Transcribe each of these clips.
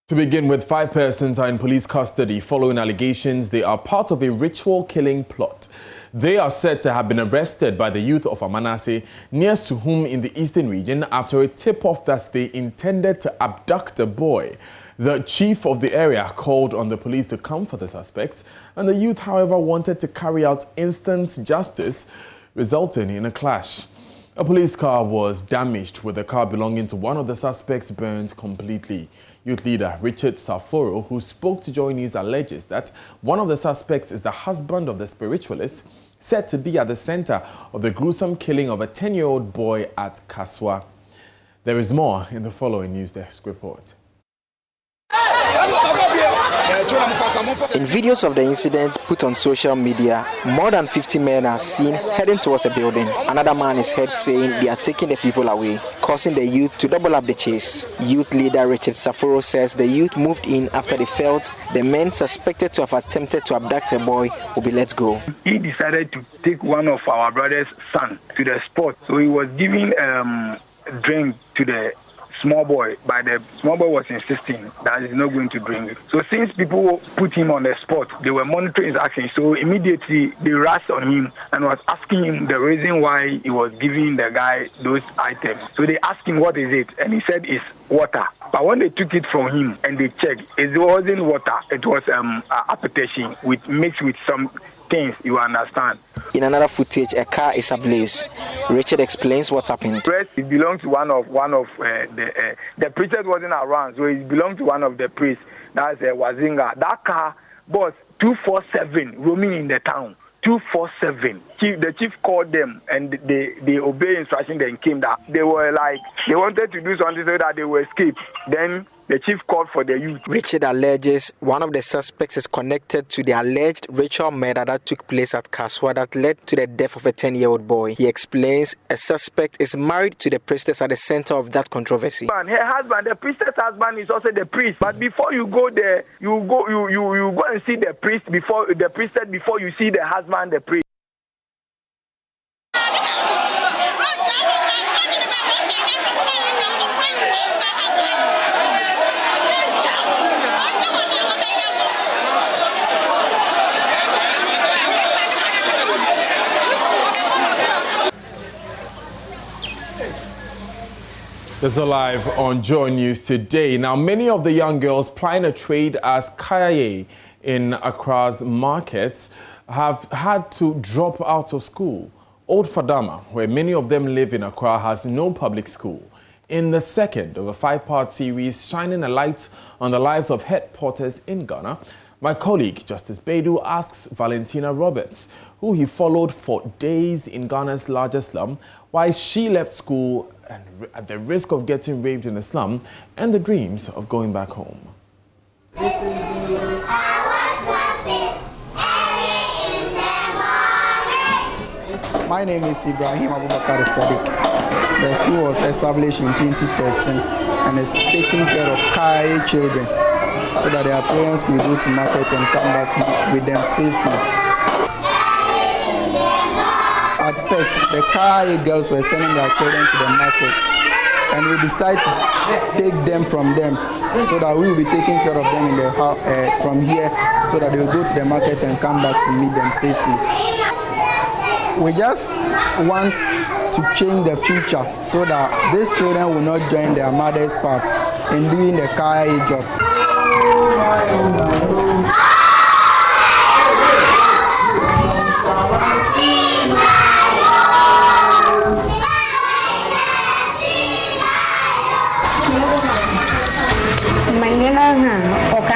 To begin with, 5 persons are in police custody following allegations they are part of a ritual killing plot. They are said to have been arrested by the youth of Amanase near Suhum in the eastern region after a tip-off that they intended to abduct a boy. The chief of the area called on the police to come for the suspects, and the youth, however, wanted to carry out instant justice, resulting in a clash. A police car was damaged, with the car belonging to one of the suspects burned completely. Youth leader Richard Saforo, who spoke to Joy News, alleges that one of the suspects is the husband of the spiritualist, said to be at the center of the gruesome killing of a 10-year-old boy at Kaswa. There is more in the following News Desk report. In videos of the incident put on social media, more than 50 men are seen heading towards a building. Another man is heard saying they are taking the people away, causing the youth to double up the chase. Youth leader Richard Saforo says the youth moved in after they felt the men suspected to have attempted to abduct a boy will be let go. He decided to take one of our brother's son to the spot, so he was giving drink to the small boy, but the small boy was insisting that he's not going to drink. So since people put him on the spot, they were monitoring his actions. So immediately they rushed on him and was asking him the reason why he was giving the guy those items. So they asked him what is it, and he said it's water. But when they took it from him and they checked, it wasn't water. It was appetition mixed with some things, you understand. In another footage, a car is ablaze. Richard explains what happened. It belonged to one of the priest wasn't around, so it belonged to one of the priests. That's Wazinga. That car was 247 roaming in the town. 247. The chief called them and they obeyed instructions and came down. They were like, they wanted to do something so that they will escape. Then the chief called for the youth. Richard alleges one of the suspects is connected to the alleged ritual murder that took place at Kaswa that led to the death of a 10-year-old boy. He explains a suspect is married to the priestess at the center of that controversy. Her husband, the priestess' husband, is also the priest. But before you go there, you go and see the priest before the priestess before you see the husband, the priest. This is live on Joy News today. Now, many of the young girls plying a trade as kayaye in Accra's markets have had to drop out of school. Old Fadama, where many of them live in Accra, has no public school. In the second of a 5-part series shining a light on the lives of head porters in Ghana, my colleague Justice Beidou asks Valentina Roberts, who he followed for days in Ghana's largest slum, why she left school and at the risk of getting raped in the slum and the dreams of going back home. My name is Ibrahim Abubakar Sadiq. The school was established in 2013 and is taking care of Kai children so that their parents will go to market and come back with them safely. At first, the Kai girls were sending their children to the market, and we decided to take them from them so that we will be taking care of them in the from here so that they will go to the market and come back to meet them safely. We just want to change the future so that these children will not join their mother's paths in doing the Kai job.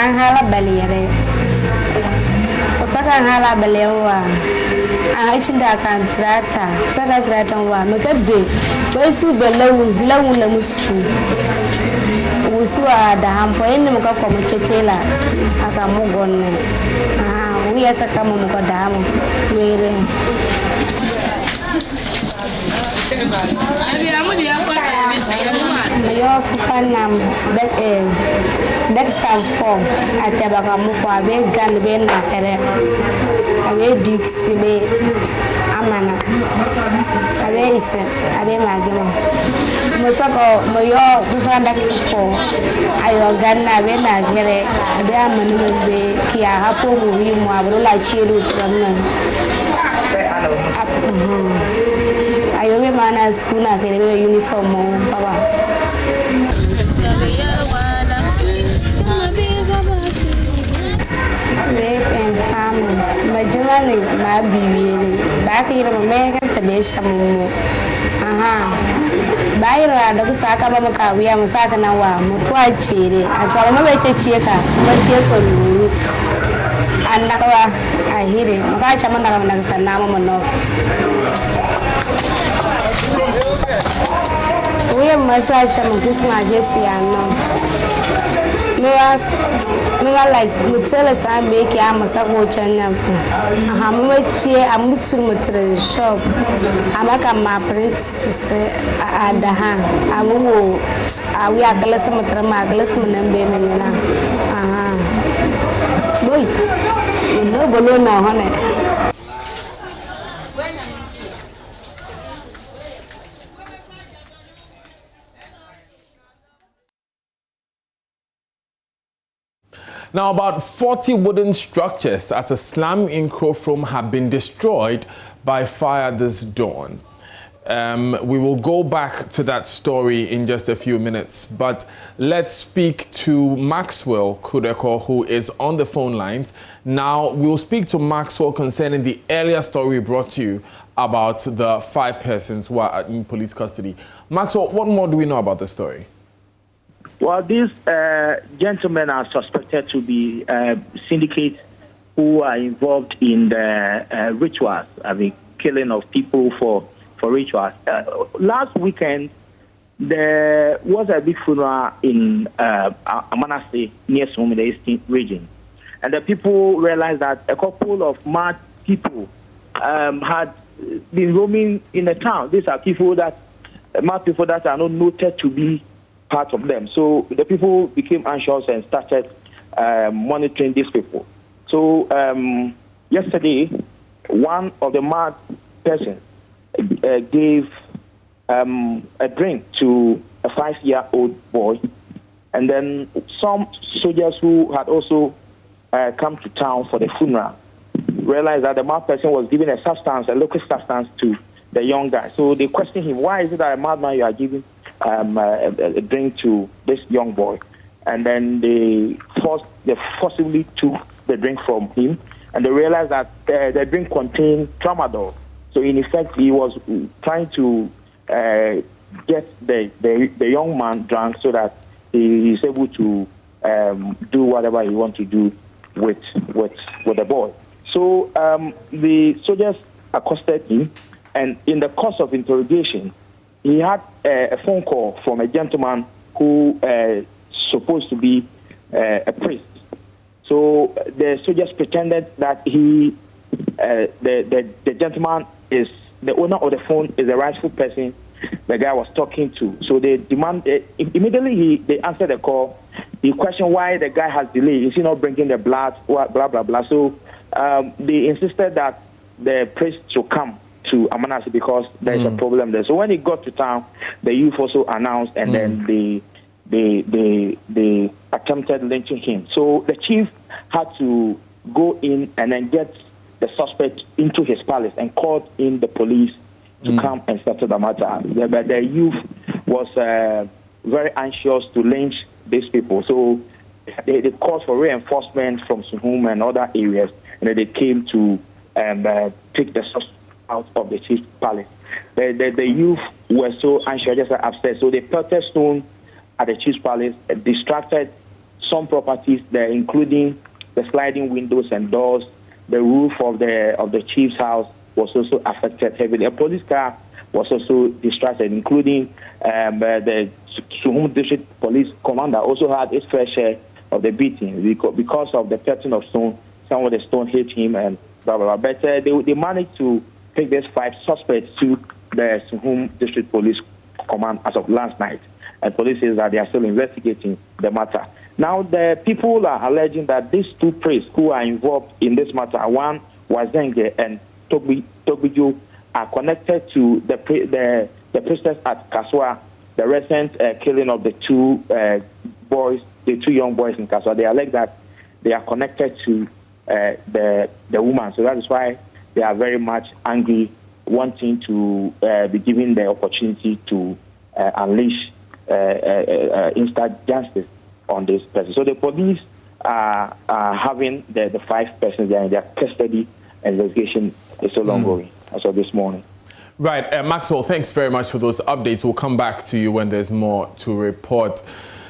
Hala baliere osaka hala balewa aichinda kantrata osaka trata wa mekabe wesu belawu lawu la musu usua da hampo ene mukako mchetela akamugonne uya saka muko damu were yo fanam Dexam form at Tabakamuko, a big gun, Ben Nakere, a big dukes, I'm mana. Abe ise, abe magema. Musako moyo kufanda kifo. Ayo ganna abe magere, abe amanu be kia hapo muhimu abrola chiru tramna. Ayo be mana school na kere uniform mo baba. Rape and famine. Majorly, my baby. Back in American Tabesha. Aha. Baira, the Saka Mamaka, we are Masaka Nawa, Mutua Chiri. I call him a checker, but cheerful. And Nakawa, I hear it. Makacha Manaka Sanama Manoff. We have massage and kiss my Jessie and no, like we tell us I make a massage channel. I'm a shop. I'm a my prince at the hand. We are glass of glass and baby. Boy, no balloon now, honey. Now, about 40 wooden structures at a slum in Krofrom have been destroyed by fire this dawn. We will go back to that story in just a few minutes, but let's speak to Maxwell Kudeko, who is on the phone lines. Now, we'll speak to Maxwell concerning the earlier story we brought to you about the 5 persons who are in police custody. Maxwell, what more do we know about the story? Well, these gentlemen are suspected to be syndicates who are involved in the rituals, killing of people for rituals. Last weekend, there was a big funeral in Amanase, near Sum in the Eastern region. And the people realized that a couple of mad people had been roaming in the town. These are mad people that are not noted to be part of them. So the people became anxious and started monitoring these people. So yesterday, one of the mad persons gave a drink to a 5-year-old boy, and then some soldiers who had also come to town for the funeral realized that the mad person was giving a local substance to the young guy. So they questioned him, why is it that a madman you are giving a drink to this young boy? And then they forcibly took the drink from him, and they realized that the drink contained tramadol. So in effect, he was trying to get the young man drunk so that he is able to do whatever he wants to do with the boy. So the soldiers accosted him, and in the course of interrogation, he had a phone call from a gentleman who supposed to be a priest. So the soldiers pretended that the gentleman is the owner of the phone, is the rightful person the guy was talking to. So they immediately they answered the call. He questioned why the guy has delayed. Is he not bringing the blood? Blah blah blah. So they insisted that the priest should come to Amanase because there is a problem there. So when he got to town, the youth also announced, and then they attempted lynching him. So the chief had to go in and then get the suspect into his palace and called in the police to come and settle the matter. But the youth was very anxious to lynch these people. So they called for reinforcements from Suhum and other areas, and then they came to take the suspect out of the chief's palace. The youth were so anxious, just upset, so they pelted stone at the chief's palace, distracted some properties there, including the sliding windows and doors. The roof of the chief's house was also affected heavily. A police car was also distracted, including the Suhum District Police Commander also had his fair share of the beating because of the pelting of stone. Some of the stone hit him and blah blah blah. But they managed to take these 5 suspects to the Suhum District Police Command as of last night, and police says that they are still investigating the matter. Now, the people are alleging that these 2 priests who are involved in this matter, one was Zenge and Togbijo are connected to the prisoners at Kaswa, the recent killing of the two young boys in Kaswa. They allege that they are connected to the woman. So that is why they are very much angry, wanting to be given the opportunity to unleash instant justice on this person. So the police are having the 5 persons there in their custody. Investigation is still ongoing as of this morning. Right, Maxwell, thanks very much for those updates. We'll come back to you when there's more to report.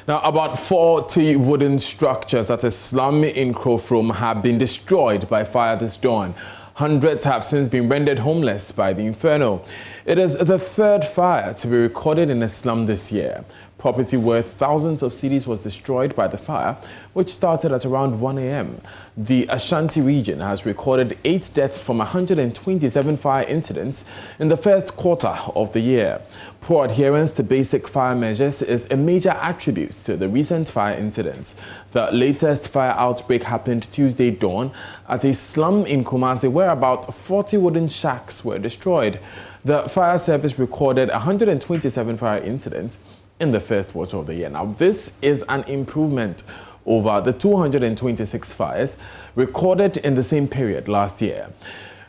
Now, about 40 wooden structures at a slum in Krofrom have been destroyed by fire this dawn. Hundreds have since been rendered homeless by the inferno. It is the 3rd fire to be recorded in a slum this year. Property worth thousands of cedis was destroyed by the fire, which started at around 1 a.m. The Ashanti region has recorded 8 deaths from 127 fire incidents in the first quarter of the year. Poor adherence to basic fire measures is a major attribute to the recent fire incidents. The latest fire outbreak happened Tuesday dawn at a slum in Kumasi, where about 40 wooden shacks were destroyed. The fire service recorded 127 fire incidents in the first quarter of the year. Now, this is an improvement over the 226 fires recorded in the same period last year.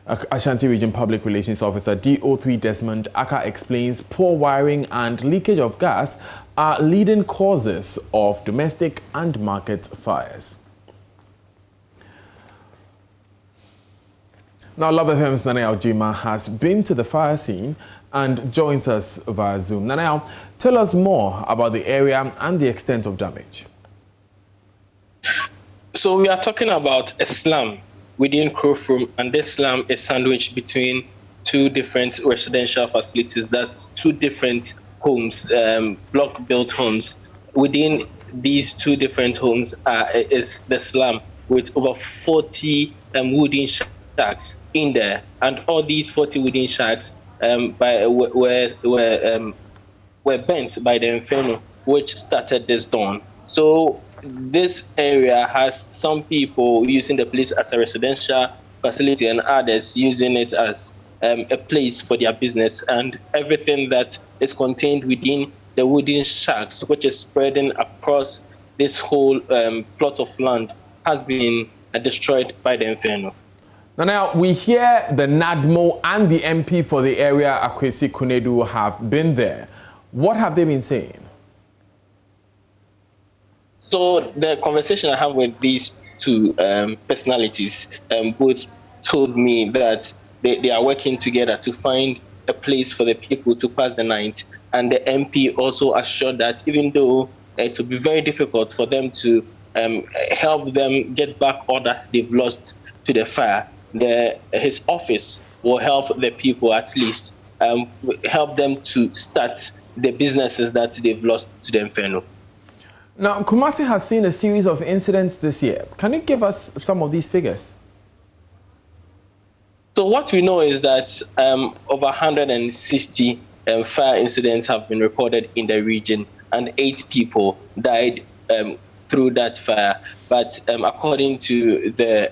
Ashanti Region Public Relations Officer DO3 Desmond Aka explains poor wiring and leakage of gas are leading causes of domestic and market fires. Now, Love FM's Nanayao Jima has been to the fire scene and joins us via Zoom. Nanayao, tell us more about the area and the extent of damage. So we are talking about a slum within Krofrom, and this slum is sandwiched between 2 different residential facilities, that's 2 different homes, block-built homes. Within these 2 different homes is the slum with over 40 wooden shacks in there, and all these 40 wooden shacks were bent by the inferno, which started this dawn. So this area has some people using the place as a residential facility and others using it as a place for their business, and everything that is contained within the wooden shacks, which is spreading across this whole plot of land, has been destroyed by the inferno. Now, we hear the NADMO and the MP for the area, Akwesi Kunedu, have been there. What have they been saying? So the conversation I have with these 2 personalities both told me that they are working together to find a place for the people to pass the night. And the MP also assured that even though it will be very difficult for them to help them get back all that they've lost to the fire, his office will help the people at least, help them to start the businesses that they've lost to the inferno. Now, Kumasi has seen a series of incidents this year. Can you give us some of these figures? So what we know is that over 160 fire incidents have been recorded in the region, and 8 people died through that fire. But according to the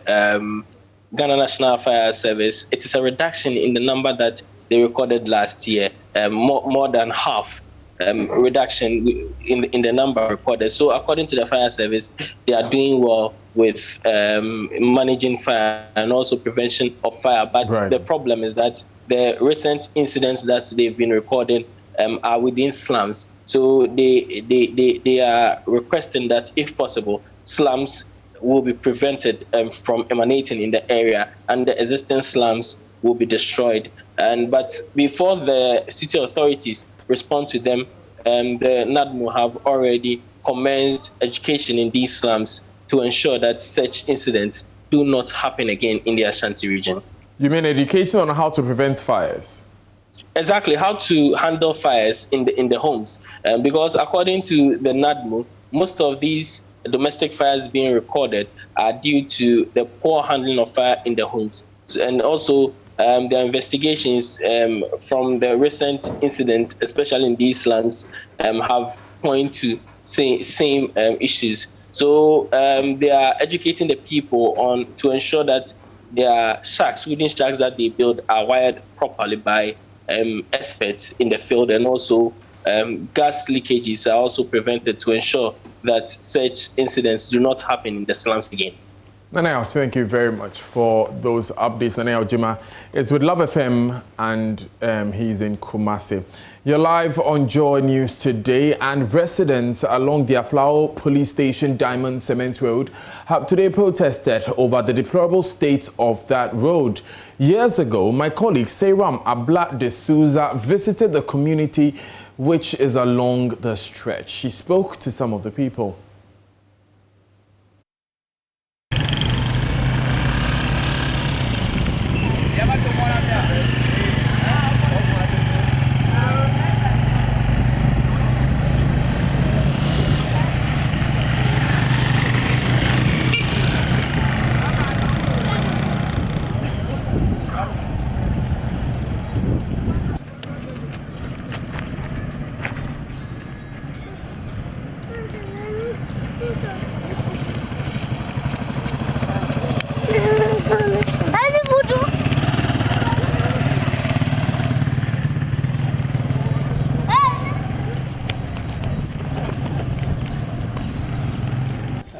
Ghana National Fire Service, it is a reduction in the number that they recorded last year, more than half reduction in the number recorded. So according to the fire service, they are doing well with managing fire and also prevention of fire. But the problem is that the recent incidents that they've been recording are within slums. So they are requesting that, if possible, slums will be prevented from emanating in the area, and the existing slums will be destroyed. But before the city authorities respond to them, the NADMO have already commenced education in these slums to ensure that such incidents do not happen again in the Ashanti region. You mean education on how to prevent fires? Exactly, how to handle fires in the homes. Because according to the NADMO, most of these domestic fires being recorded are due to the poor handling of fire in the homes. And also, the investigations from the recent incidents, especially in these slums, have pointed to same issues. So they are educating the people to ensure that their shacks, wooden shacks that they build, are wired properly by experts in the field, and also gas leakages are also prevented to ensure that such incidents do not happen in the slums again. Nanaya, thank you very much for those updates. Nanaya Ojima is with Love FM and he's in Kumasi. You're live on Joy News today, and residents along the Aflao Police Station Diamond Cement Road have today protested over the deplorable state of that road. Years ago, my colleague Seyram Abla de Souza visited the community which is along the stretch. She spoke to some of the people.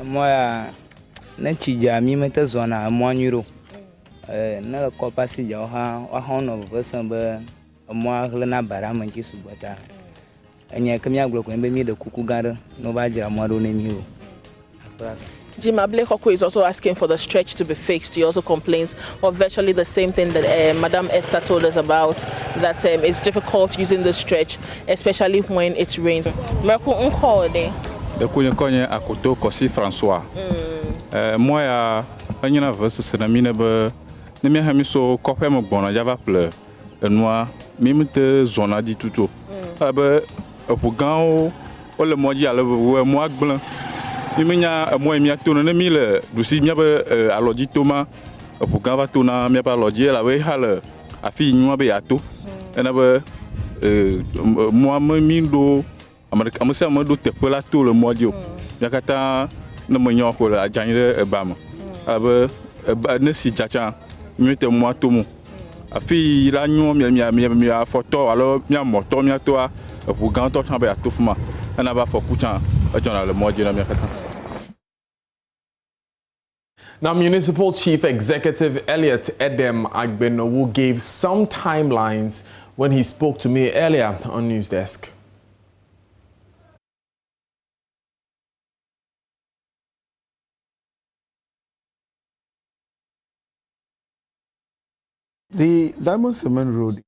Moi, n'chija mi mete zona moanyuro. Na ko pasi ja ha hono version be mo na bara manki subata. Anya kamia glo ko embe mi de kuku gare no ba jira mo do na mi o. Jim Ablekoko is also asking for the stretch to be fixed. He also complains of virtually the same thing that Madam Esther told us about, that it's difficult using the stretch, especially when it rains. Konye akoto kosi François. Moi anyina versus na mine be ne mi ha mi so kopé mo gbona java ple enwa mi mte zona di tuto. Abe opogan o le moji ale we mo agblan. Mi nya mo mi ato ne mi le dusi mi be aloji toma opogan va tona mi ba aloji la we hale afi nwa be ato. Ena be mo mi do amasa amado tepola tout le modio yakata no monyo ko la janire ebam abe ne si jacha mite mo atomo afi la nyu mi photo alors mi moto mi to pour ganto tambe atofuma ana ba fokucha ajona le modio na mi yakata. Now, Municipal Chief Executive Elliot Edem Agbenowu gave some timelines when he spoke to me earlier on News Desk. The Diamond Cement Road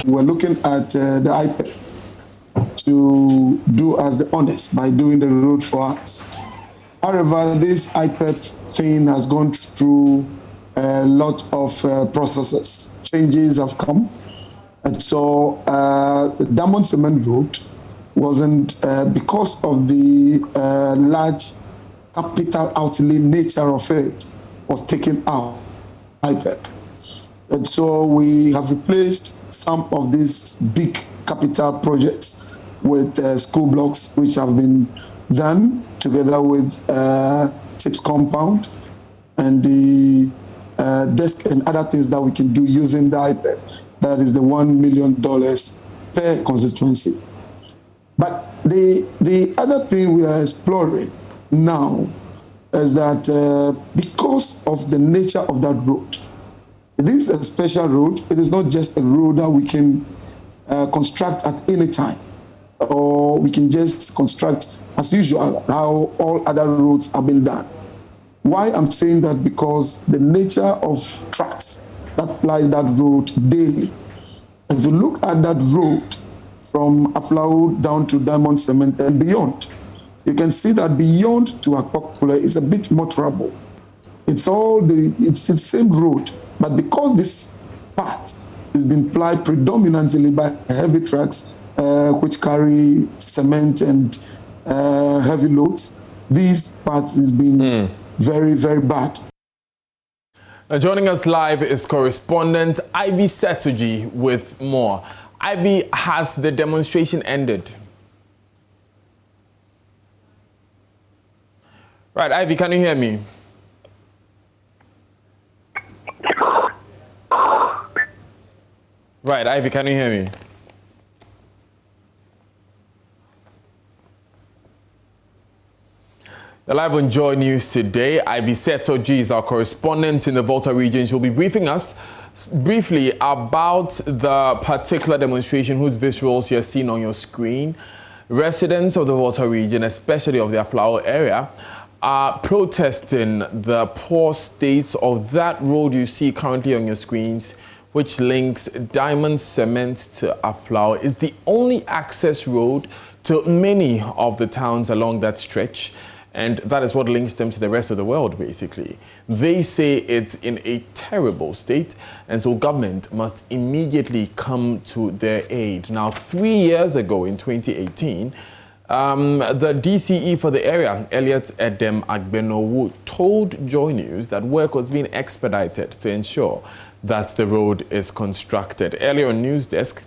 we're looking at the iPad to do us the honors by doing the road for us. However, this iPad thing has gone through a lot of processes. Changes have come. And so the Diamond Cement Road wasn't, because of the large capital outlay nature of it, was taken out iPad. And so we have replaced some of these big capital projects with school blocks, which have been done together with CHIPS compound and the desk and other things that we can do using the iPad. That is the $1 million per constituency. But the other thing we are exploring now is that because of the nature of that road, this is a special road. It is not just a road that we can construct at any time, or we can just construct as usual, how all other roads have been done. Why I'm saying that? Because the nature of trucks that ply that road daily. If you look at that road from Aflau down to Diamond Cement and beyond. You can see that beyond to Akpokpule is a bit more trouble. It's the same road, but because this part has been plied predominantly by heavy trucks which carry cement and heavy loads, this part has been very, very bad. Now joining us live is correspondent Ivy Setuji with more. Ivy, has the demonstration ended? Right, Ivy, can you hear me? Right, Ivy, can you hear me? You're live on Joy News today. Ivy Setoji is our correspondent in the Volta region. She'll be briefing us briefly about the particular demonstration whose visuals you're seeing on your screen. Residents of the Volta region, especially of the Aflao area, are protesting the poor state of that road you see currently on your screens, which links Diamond Cement to Aflao. It's the only access road to many of the towns along that stretch, and that is what links them to the rest of the world, basically. They say it's in a terrible state, and so government must immediately come to their aid. Now, 3 years ago, in 2018, the DCE for the area, Elliot Edem Agbenowu, told Joy News that work was being expedited to ensure that the road is constructed. Earlier on News Desk,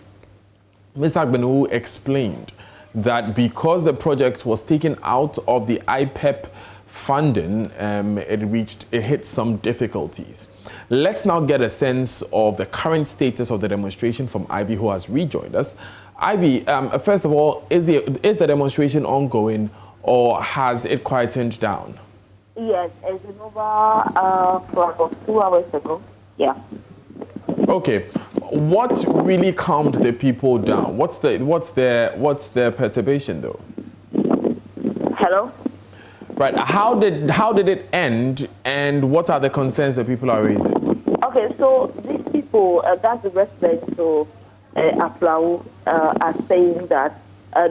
Mr. Agbenowu explained that because the project was taken out of the IPEP funding, it hit some difficulties. Let's now get a sense of the current status of the demonstration from Ivy, who has rejoined us. Ivy, first of all, is the demonstration ongoing, or has it quietened down? Yes, it's been over for about 2 hours ago. Yeah. Okay. What really calmed the people down? What's their perturbation, though? Hello? Right. How did it end, and what are the concerns that people are raising? Okay, so these people, that's the residents of Aflao, are saying that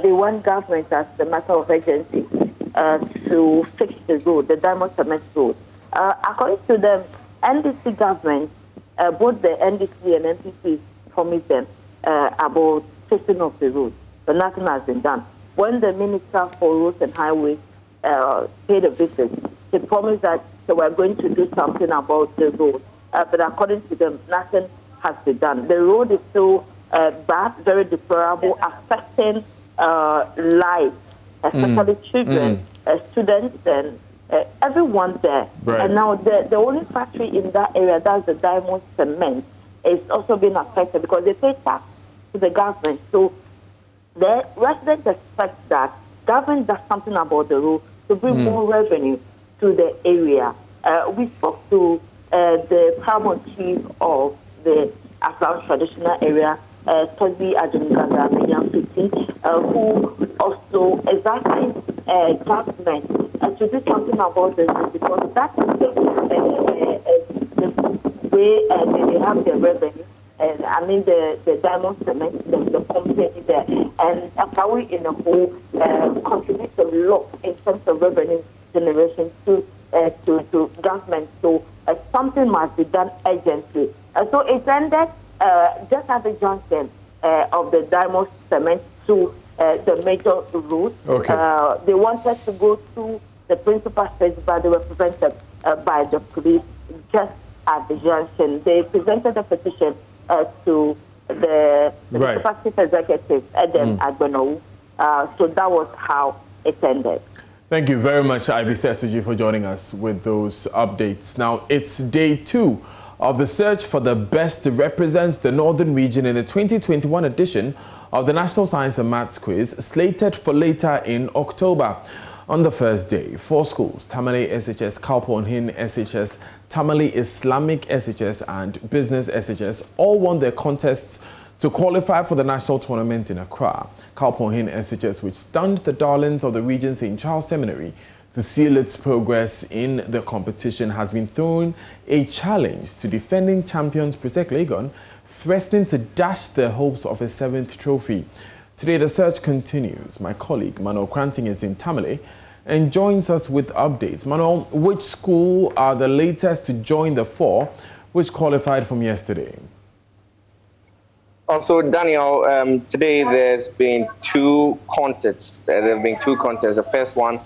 they want government as a matter of urgency to fix the road, the Diamond Cement road. According to them, NDC government, both the NDC and NPC promised them about fixing of the road, but nothing has been done. When the Minister for Roads and Highways paid a visit, they promised that they were going to do something about the road, but according to them, nothing has been done. The road is still bad, very deplorable, affecting lives, especially children, students, and everyone there. Right. And now the only factory in that area, that's the Diamond Cement, is also being affected because they pay tax to the government. So the residents expect that government does something about the road to bring more revenue to the area. We spoke to the paramount chief of the Aflao traditional area, Toby Adungaga Menyamfiti, who also is asking government to do something about this, because that's the way they have their revenue. And I mean the Diamond Cement, the company there, and Aflao in a whole contributes a lot in terms of revenue generation to government. So something must be done urgently. So it ended just at the junction of the Diamond Cement to the major route. Okay. They wanted to go to the principal stage, but they were prevented by the police just at the junction. They presented a petition to the chief executive, Edem Agbenowu. So that was how it ended. Thank you very much, Ivy Sesuji, for joining us with those updates. Now, it's day 2 of the search for the best to represent the Northern region in the 2021 edition of the National Science and Maths Quiz, slated for later in October. On the first day, 4 schools, Tamale SHS, Kalponhin SHS, Tamale Islamic SHS, and Business SHS, all won their contests to qualify for the national tournament in Accra. Kalponhin SHS, which stunned the darlings of the region St. Charles Seminary to seal its progress in the competition, has been thrown a challenge to defending champions Presec Legon, threatening to dash their hopes of a 7th trophy. Today, the search continues. My colleague, Manuel Kranting, is in Tamale and joins us with updates. Manuel, which school are the latest to join the 4 which qualified from yesterday? Also, Daniel, today there's been 2 contests. There have been 2 contests. The first one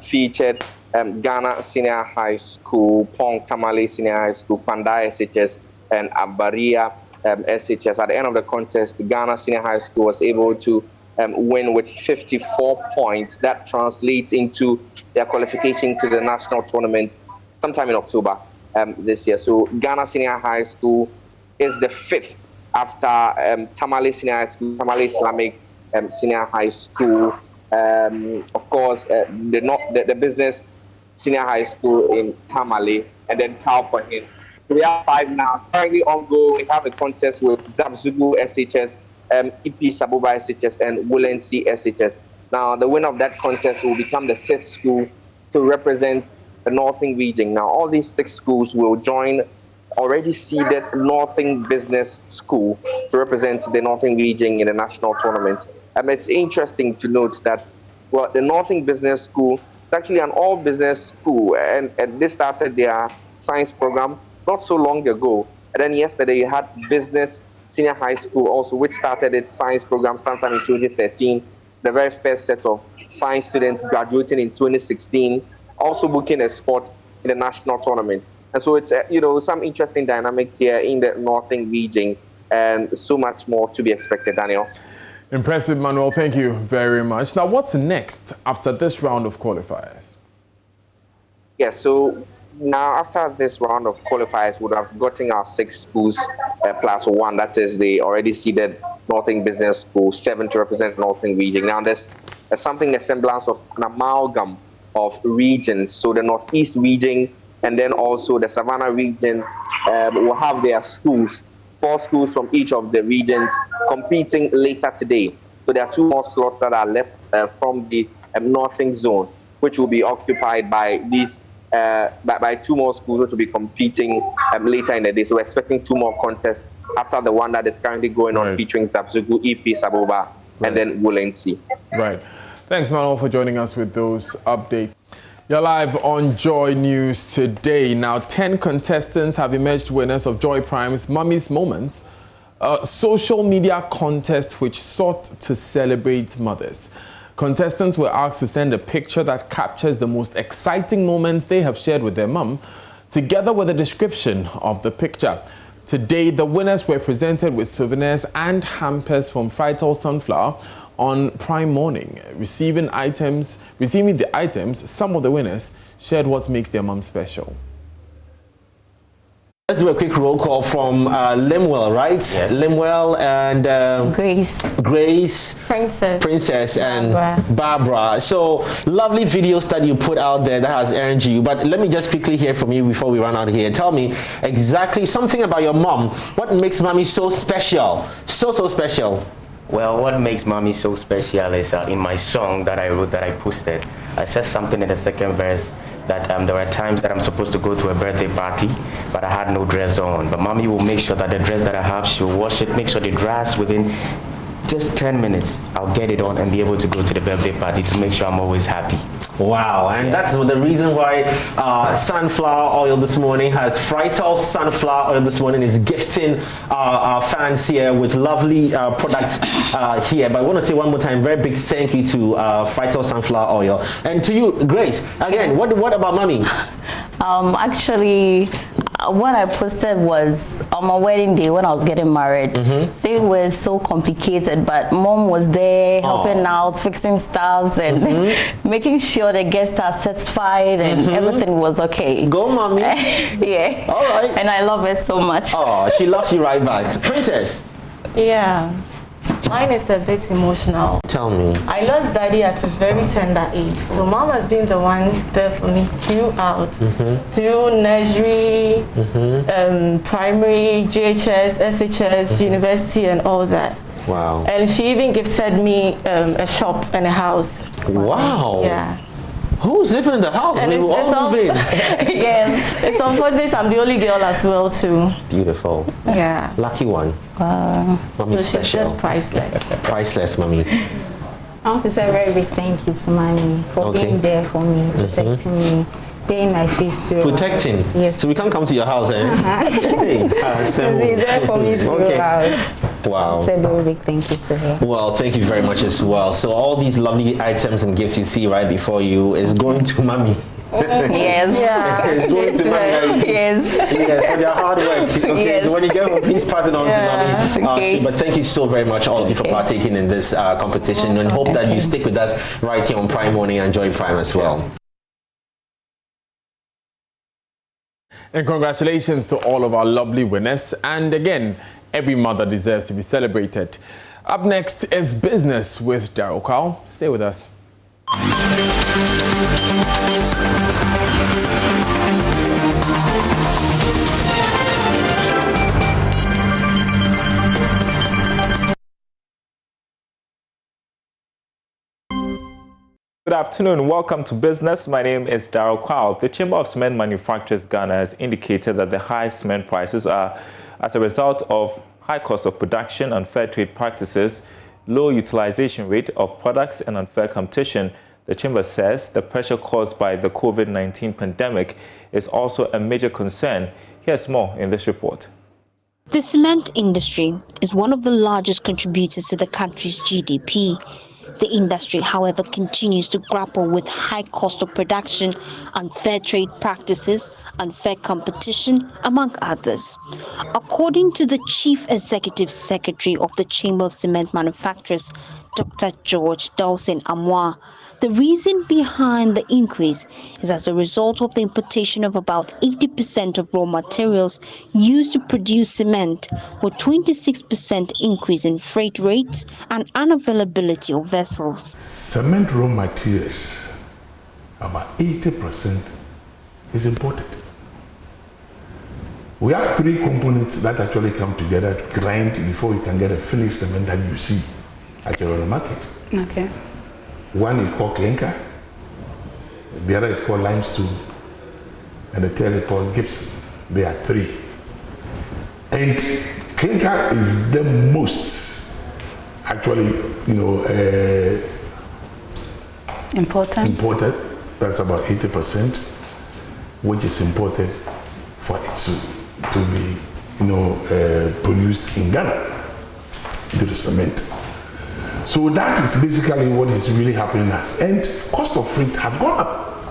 featured Ghana Senior High School, Pong Tamale Senior High School, Pandai SHS, and Abaria SHS. At the end of the contest, Ghana Senior High School was able to win with 54 points. That translates into their qualification to the national tournament sometime in October this year. So Ghana Senior High School is the 5th after Tamale Senior High School, Tamale Islamic Senior High School. Of course, the business Senior High School in Tamale, and then Kalpahin. We have 5 now. Currently ongoing, we have a contest with Zabzugu SHS, EP Sabuba SHS, and Wolensi SHS. Now, the winner of that contest will become the 6th school to represent the Northern region. Now, all these 6 schools will join already seeded Northern Business School to represent the Northern region in the national tournament. It's interesting to note that the Northern Business School is actually an all-business school, and they started their science program not so long ago. And then yesterday you had Business Senior High School also, which started its science program sometime in 2013. The very first set of science students graduating in 2016, also booking a spot in the national tournament. And so it's some interesting dynamics here in the Northern region, and so much more to be expected, Daniel. Impressive, Manuel. Thank you very much. Now, what's next after this round of qualifiers? Yes, so now after this round of qualifiers, we would have gotten our 6 schools plus 1. That is the already seeded Northern Business School, 7 to represent Northern region. Now there's something, a semblance of an amalgam of regions. So the Northeast region and then also the Savannah region will have their schools, 4 schools from each of the regions competing later today. So there are 2 more slots that are left from the Northern zone, which will be occupied by these by 2 more schools which will be competing later in the day. So we're expecting 2 more contests after the one that is currently going on, featuring Zabzugu, EP Saboba, and then Wolensi. Right. Thanks, Manuel, for joining us with those updates. You're live on Joy News today. Now, 10 contestants have emerged winners of Joy Prime's Mummy's Moments, a social media contest which sought to celebrate mothers. Contestants were asked to send a picture that captures the most exciting moments they have shared with their mum, together with a description of the picture. Today, the winners were presented with souvenirs and hampers from Vital Sunflower on Prime Morning. Receiving the items, some of the winners shared what makes their mum special. Let's do a quick roll call from Lemuel, right? Yes. Lemuel and Grace, Princess, and Barbara. So lovely videos that you put out there that has earned you. But let me just quickly hear from you before we run out of here. Tell me exactly something about your mom. What makes mommy so special? So special. Well, what makes mommy so special is in my song that I wrote, that I posted. I said something in the second verse that there were times that I'm supposed to go to a birthday party, but I had no dress on. But mommy will make sure that the dress that I have, she'll wash it, make sure the dries within just 10 minutes. I'll get it on and be able to go to the birthday party to make sure I'm always happy. Wow, and that's the reason why Sunflower Oil this morning has Vital Sunflower Oil this morning is gifting our fans here with lovely products here. But I want to say one more time, very big thank you to Vital Sunflower Oil. And to you, Grace, again, what about mommy? Actually, what I posted was on my wedding day when I was getting married. They were so complicated, but mom was there helping out, fixing stuff and making sure the guests are satisfied and everything was okay. Go, mommy. Yeah. All right. And I love her so much. Oh, she loves you right back. Princess. Yeah. Mine is a bit emotional. Tell me. I lost daddy at a very tender age, so mom has been the one there for me throughout, through nursery, primary, GHS, SHS, university, and all that. Wow. And she even gifted me a shop and a house. Wow. Yeah. Who's living in the house? We will all move in. Yes, it's unfortunate I'm the only girl as well too. Beautiful. Yeah. Lucky one. Mommy So special. she's just priceless. Priceless, mommy. I want to say a very big thank you to Mommy for being there for me, protecting me, paying my fees throughout. Protecting? Yes. So we can't come to your house, eh? Hey, She's been there for me throughout. Wow. So a very big thank you to her. Well, thank you very much as well. So all these lovely items and gifts you see right before you is going to Mommy. Yes. Yeah. It's going to Mommy. Yes. Yes, for their hard work. Okay, Yes. so when you get home, please pass it on to Mommy. Okay. But thank you so very much, all of you, for partaking in this competition, and hope that you stick with us right here on Prime Morning and enjoy Prime as well. And congratulations to all of our lovely winners. And again, every mother deserves to be celebrated. Up next is Business with Daryl Carl. Stay with us. Good afternoon. Welcome to Business. My name is Daryl Kwao. The Chamber of Cement Manufacturers Ghana has indicated that the high cement prices are as a result of high cost of production, unfair trade practices, low utilization rate of products, and unfair competition. The Chamber says the pressure caused by the COVID-19 pandemic is also a major concern. Here's more in this report. The cement industry is one of the largest contributors to the country's GDP. The industry, however, continues to grapple with high cost of production, unfair trade practices, unfair competition, among others. According to the Chief Executive Secretary of the Chamber of Cement Manufacturers, Dr. George Dawson Amwa, the reason behind the increase is as a result of the importation of about 80% of raw materials used to produce cement, with 26% increase in freight rates and unavailability of vessels. Cement raw materials, about 80% is imported. We have three components that actually come together to grind before you can get a finished cement that you see actually on the market. Okay. One is called clinker, the other is called limestone, and the third is called gypsum. There are three. And clinker is the most actually, imported. That's about 80%, which is imported for it to be, produced in Ghana, to the cement. So that is basically what is really happening now. And cost of freight has gone up.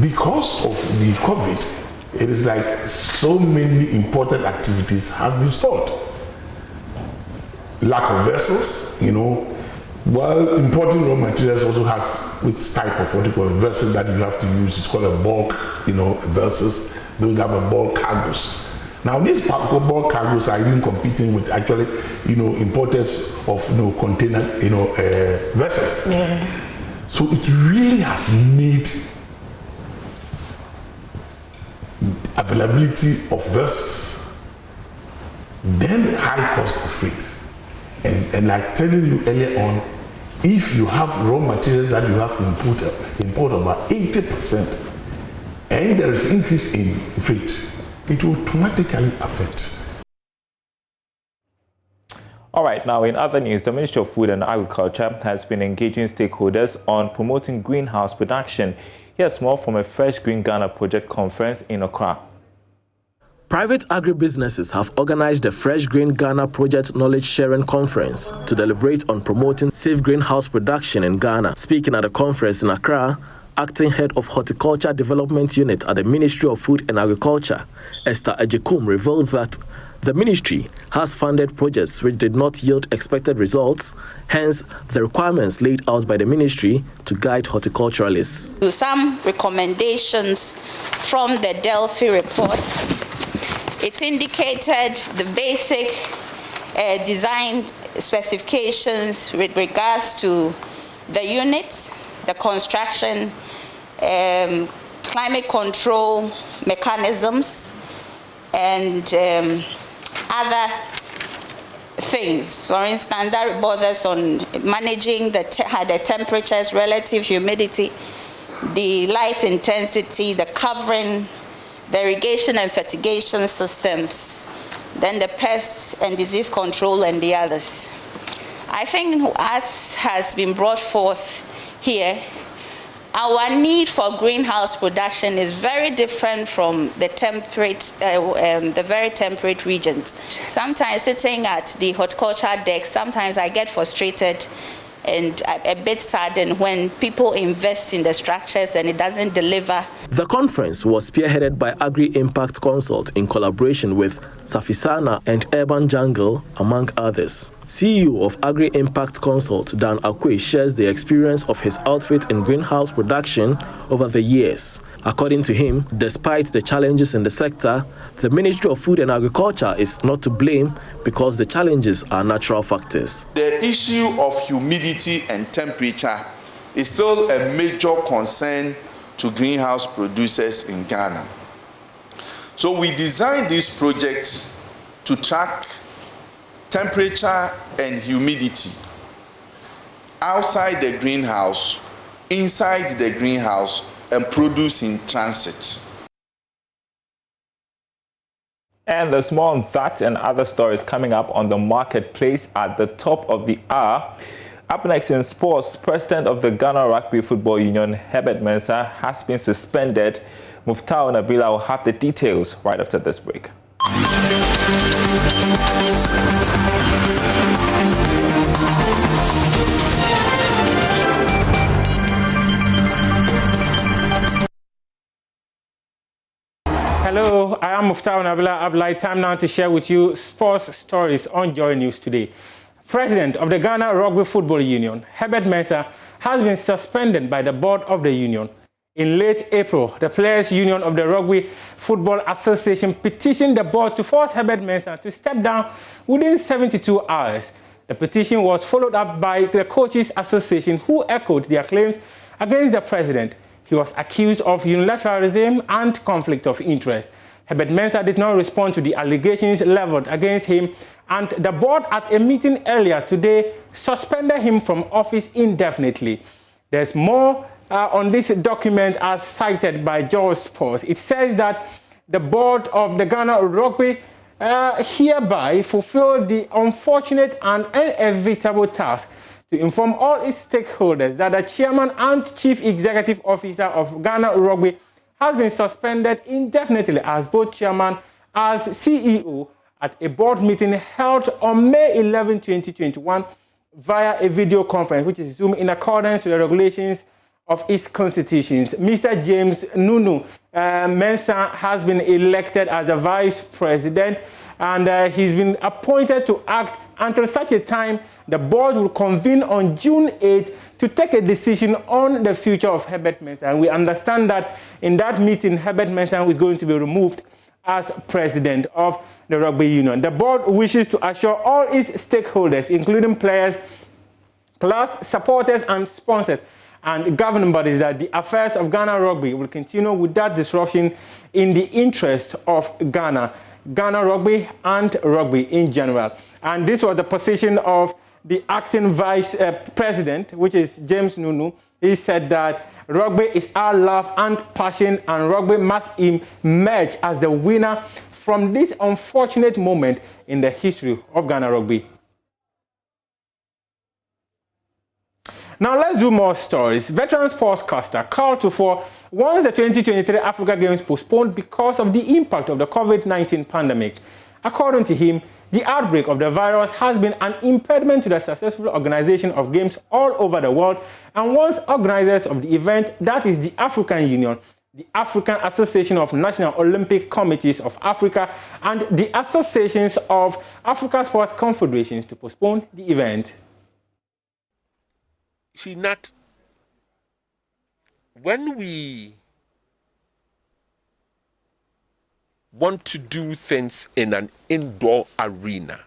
Because of the COVID, it is like so many important activities have been stalled. Lack of vessels, while importing raw materials also has which type of what you call a vessel that you have to use. It's called a bulk, vessels. Those have a bulk cargoes. Now these bulk cargoes are even competing with actually, importers of container, vessels. Yeah. So it really has made availability of vessels, then high cost of freight. And like telling you earlier on, if you have raw material that you have to import about 80%, and there is increase in freight, it will automatically affect. All right, now in other news, the Ministry of Food and Agriculture has been engaging stakeholders on promoting greenhouse production. Here's more from a Fresh Green Ghana project conference in Accra. Private agribusinesses have organized the Fresh Green Ghana Project Knowledge Sharing Conference to deliberate on promoting safe greenhouse production in Ghana. Speaking at the conference in Accra, Acting Head of Horticulture Development Unit at the Ministry of Food and Agriculture, Esther Ejekum, revealed that the ministry has funded projects which did not yield expected results, hence the requirements laid out by the ministry to guide horticulturalists. Some recommendations from the Delphi report. It indicated the basic design specifications with regards to the units, the construction, climate control mechanisms, and other things. For instance, that borders on managing the temperatures, relative humidity, the light intensity, the covering, the irrigation and fertigation systems, then the pest and disease control and the others. I think as has been brought forth here, our need for greenhouse production is very different from the very temperate regions. Sometimes sitting at the horticulture deck, sometimes I get frustrated and a bit saddened when people invest in the structures and it doesn't deliver. The conference was spearheaded by Agri Impact Consult in collaboration with Safisana and Urban Jungle, among others. CEO of Agri Impact Consult, Dan Akwe, shares the experience of his outfit in greenhouse production over the years. According to him, despite the challenges in the sector, the Ministry of Food and Agriculture is not to blame because the challenges are natural factors. The issue of humidity and temperature is still a major concern to greenhouse producers in Ghana. So we designed these projects to track temperature and humidity outside the greenhouse, inside the greenhouse, and produce in transit. And there's more on that and other stories coming up on the marketplace at the top of the hour. Up next in sports, President of the Ghana Rugby Football Union, Herbert Mensah, has been suspended. Muftau Nabila will have the details right after this break. Hello, I am Muftau Nabila Ablai. Time now to share with you sports stories on Joy News today. President of the Ghana Rugby Football Union, Herbert Mensah, has been suspended by the board of the union. In late April, the Players' Union of the Rugby Football Association petitioned the board to force Herbert Mensah to step down within 72 hours. The petition was followed up by the Coaches Association, who echoed their claims against the president. He was accused of unilateralism and conflict of interest. Herbert Mensah did not respond to the allegations leveled against him, and the board at a meeting earlier today suspended him from office indefinitely. There's more on this document as cited by George Sports. It says that the board of the Ghana Rugby hereby fulfilled the unfortunate and inevitable task to inform all its stakeholders that the chairman and chief executive officer of Ghana Rugby has been suspended indefinitely as both chairman as CEO at a board meeting held on May 11, 2021 via a video conference, which is Zoom, in accordance with the regulations of its constitutions. Mr. James Nunu Mensah has been elected as the vice president, and he's been appointed to act until such a time the board will convene on June 8 to take a decision on the future of Herbert Mensah. And we understand that in that meeting, Herbert Mensah is going to be removed as president of the Rugby Union. The board wishes to assure all its stakeholders, including players, clubs, supporters, and sponsors, and governing bodies, that the affairs of Ghana Rugby will continue without disruption in the interest of Ghana Rugby and rugby in general. And this was the position of the acting vice president, which is James Nunu. He said that rugby is our love and passion, and rugby must emerge as the winner from this unfortunate moment in the history of Ghana Rugby. Now let's do more stories. Veteran sportscaster Carl Tufor wants the 2023 Africa Games postponed because of the impact of the COVID-19 pandemic. According to him, the outbreak of the virus has been an impediment to the successful organization of games all over the world, and wants organizers of the event, that is the African Union, the African Association of National Olympic Committees of Africa, and the Associations of Africa Sports Confederations to postpone the event. See, Nat, when we want to do things in an indoor arena,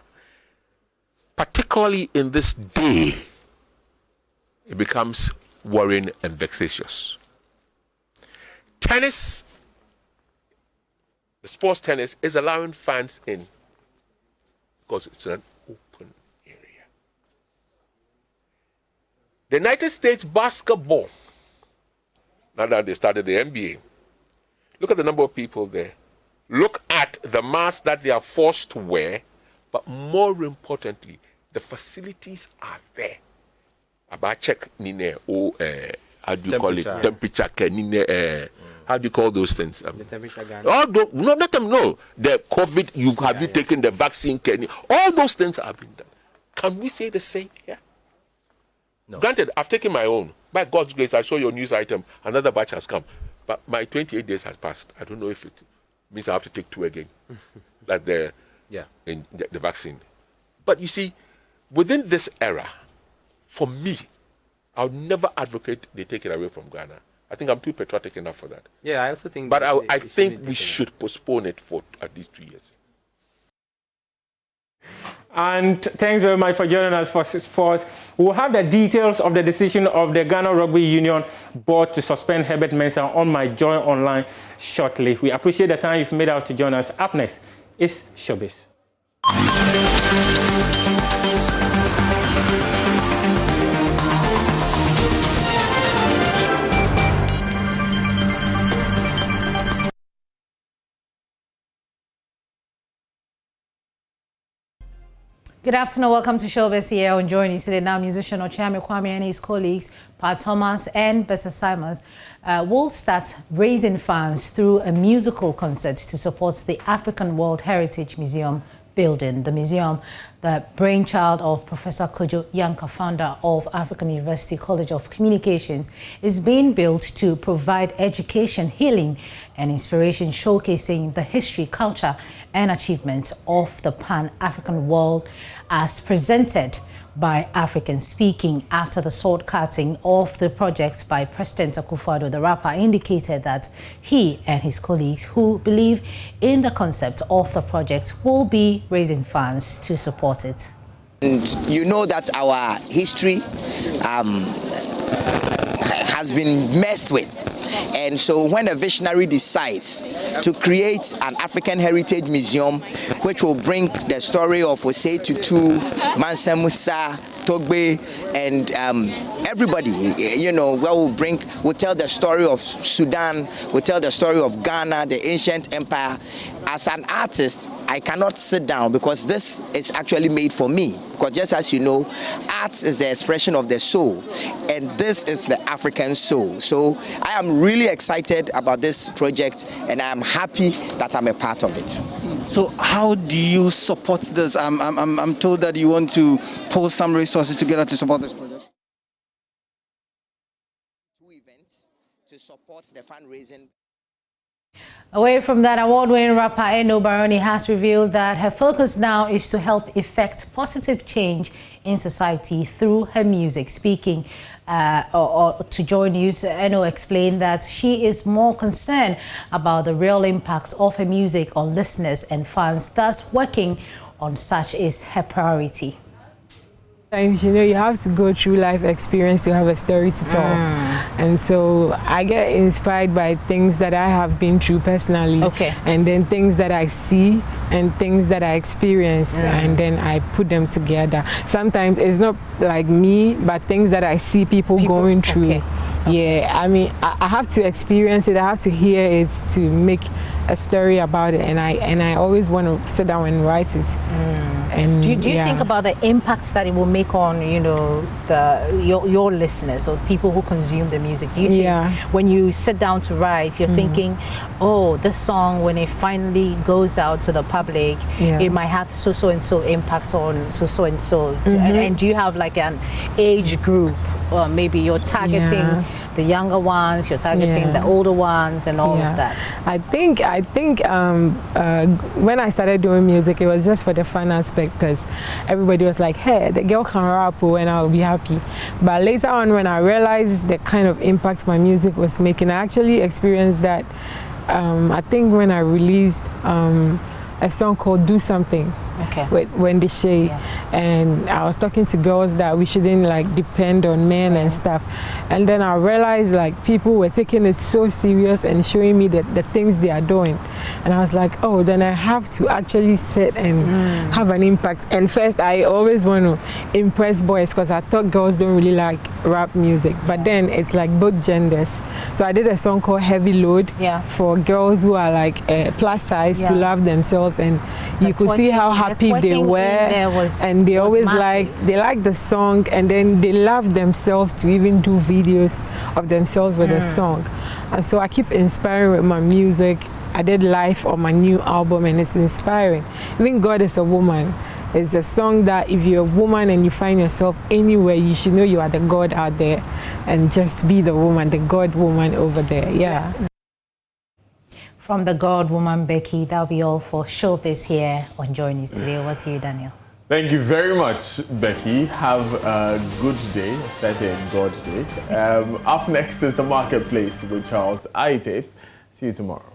particularly in this day, it becomes worrying and vexatious. Tennis, the sports tennis, is allowing fans in because it's an open area. The United States basketball, Now that they started the MBA. Look at the number of people there. Look at the mask that they are forced to wear, but more importantly, the facilities are there. About check nine how do you call it? Temperature nine how do you call those things? The temperature gun. No, not them. No, the COVID. Have you taken the vaccine? All those things have been done. Can we say the same here? No. Granted, I've taken my own. By God's grace, I saw your news item. Another batch has come, but my 28 days has passed. I don't know if it means I have to take 2 again. Like the vaccine. But you see, within this era, for me, I would never advocate they take it away from Ghana. I think I'm too patriotic enough for that. Yeah, I also think. But I think we should postpone it for at least 2 years. And thanks very much for joining us for Sports. We'll have the details of the decision of the Ghana Rugby Union board to suspend Herbert Mensah on my Joy Online shortly. We appreciate the time you've made out to join us. Up next is Showbiz. Good afternoon, welcome to Showbiz here on Joy News today. Now, musician Ochame Kwame and his colleagues, Pat Thomas and Bessa Simons, will start raising funds through a musical concert to support the African World Heritage Museum building. The museum, the brainchild of Professor Kojo Yanka, founder of African University College of Communications, is being built to provide education, healing, and inspiration, showcasing the history, culture, and achievements of the Pan-African world as presented by Africans. Speaking after the sword cutting of the project by President Akufo-Addo, the rapper indicated that he and his colleagues who believe in the concept of the project will be raising funds to support it. And you know that our history has been messed with. And so when a visionary decides to create an African Heritage Museum, which will bring the story of Osei Tutu, Mansa Musa, Togbe, and everybody, you know, will tell the story of Sudan, will tell the story of Ghana, the ancient empire. As an artist, I cannot sit down because this is actually made for me. Because just as you know, art is the expression of the soul, and this is the African soul. So I am really excited about this project, and I am happy that I'm a part of it. So how do you support this? I'm told that you want to pull some resources together to support this project. 2 events to support the fundraising. Away from that, award-winning rapper Eno Baroni has revealed that her focus now is to help effect positive change in society through her music. Speaking to Joy News, Eno explained that she is more concerned about the real impact of her music on listeners and fans, thus working on such is her priority. Sometimes, you know, you have to go through life experience to have a story to tell. And so I get inspired by things that I have been through personally. And then things that I see and things that I experience, and then I put them together. Sometimes it's not like me, but things that I see people going through. Yeah, I mean, I have to experience it, I have to hear it to make a story about it, and I always want to sit down and write it. And do you think about the impacts that it will make on, you know, your listeners or people who consume the music? Do you think when you sit down to write, you're thinking, oh, this song, when it finally goes out to the public, it might have so and so impact on so and so? And do you have like an age group, or maybe you're targeting the younger ones, you're targeting the older ones, and all of that? I think when I started doing music, it was just for the fun aspect, because everybody was like, hey, the girl can rap, and I'll be happy. But later on, when I realized the kind of impact my music was making, I actually experienced that. I think when I released a song called Do Something with Wendy Shea, and I was talking to girls that we shouldn't like depend on men and stuff, and then I realized like people were taking it so serious and showing me that the things they are doing, And I was like, oh, then I have to actually sit and have an impact. And first, I always want to impress boys because I thought girls don't really like rap music. But then it's like both genders. So I did a song called Heavy Load for girls who are like plus size to love themselves. And you could see how happy they were. And they always they like the song, and then they love themselves to even do videos of themselves with the song. And so I keep inspiring with my music. I did live on my new album, and it's inspiring. Even God is a Woman. It's a song that if you're a woman and you find yourself anywhere, you should know you are the God out there, and just be the woman, the God woman over there. Yeah. From the God woman Becky, that'll be all for Showbiz here on Joy News today. Over to you, Daniel. Thank you very much, Becky. Have a good day, or should I say a God day. Up next is The Marketplace with Charles Aite. See you tomorrow.